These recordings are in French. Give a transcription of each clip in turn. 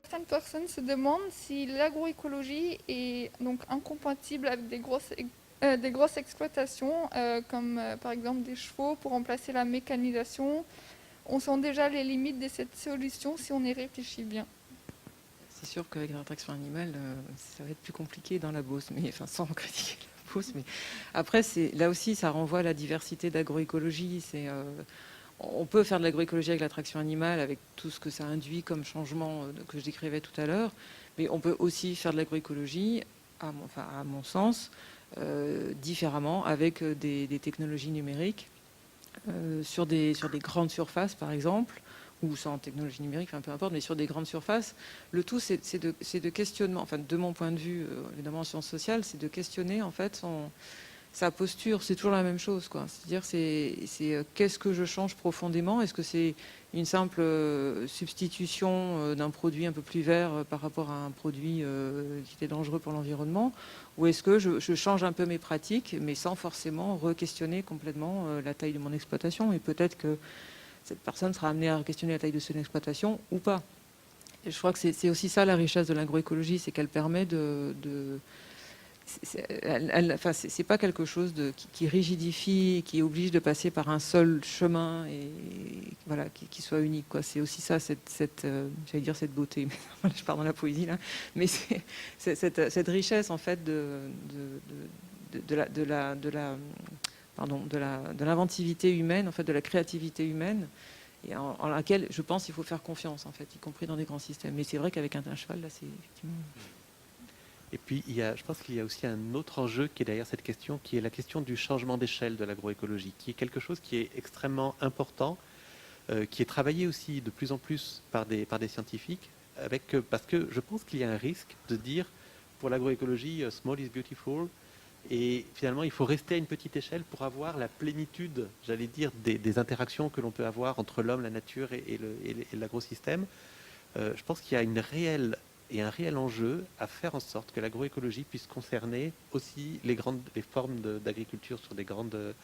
Certaines personnes se demandent si l'agroécologie est donc incompatible avec des grosses exploitations, comme par exemple des chevaux pour remplacer la mécanisation. On sent déjà les limites de cette solution si on y réfléchit bien. C'est sûr qu'avec la traction animale, ça va être plus compliqué dans la Beauce, mais enfin sans critiquer la Beauce, mais après là aussi ça renvoie à la diversité d'agroécologie. On peut faire de l'agroécologie avec la traction animale, avec tout ce que ça induit comme changement que je décrivais tout à l'heure, mais on peut aussi faire de l'agroécologie, à mon sens, différemment, avec des technologies numériques sur des grandes surfaces, par exemple, ou sans technologie numérique, enfin peu importe, mais sur des grandes surfaces. Le tout, c'est de questionnement, enfin de mon point de vue, évidemment en sciences sociales, c'est de questionner en fait sa posture. C'est toujours la même chose, quoi. C'est-à-dire, qu'est-ce que je change profondément? Est-ce que c'est une simple substitution d'un produit un peu plus vert par rapport à un produit qui était dangereux pour l'environnement? Ou est-ce que je change un peu mes pratiques, mais sans forcément re-questionner complètement la taille de mon exploitation? Et peut-être que cette personne sera amenée à questionner la taille de son exploitation ou pas. Et je crois que c'est aussi ça la richesse de l'agroécologie, c'est qu'elle permet c'est pas quelque chose qui rigidifie, qui oblige de passer par un seul chemin et voilà, qui soit unique, quoi. C'est aussi ça, j'allais dire cette beauté, mais je pars dans la poésie là, mais c'est cette richesse en fait de l'inventivité humaine, en fait, de la créativité humaine, et en laquelle je pense qu'il faut faire confiance, en fait, y compris dans des grands systèmes. Mais c'est vrai qu'avec un cheval, là, c'est effectivement. Et puis, je pense qu'il y a aussi un autre enjeu qui est derrière cette question, qui est la question du changement d'échelle de l'agroécologie, qui est quelque chose qui est extrêmement important, qui est travaillé aussi de plus en plus par des scientifiques, parce que je pense qu'il y a un risque de dire, pour l'agroécologie, small is beautiful, et finalement, il faut rester à une petite échelle pour avoir la plénitude, j'allais dire, des interactions que l'on peut avoir entre l'homme, la nature et l'agrosystème. Je pense qu'il y a un réel enjeu à faire en sorte que l'agroécologie puisse concerner aussi les formes d'agriculture sur des grandes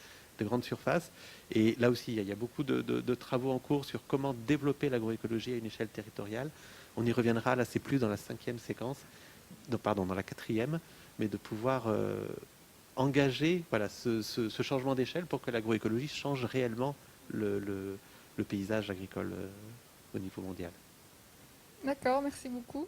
surfaces. Et là aussi, il y a beaucoup de travaux en cours sur comment développer l'agroécologie à une échelle territoriale. On y reviendra, là c'est plus dans la 5e séquence, dans la 4e, mais de pouvoir engager voilà, ce changement d'échelle pour que l'agroécologie change réellement le paysage agricole au niveau mondial. D'accord, merci beaucoup.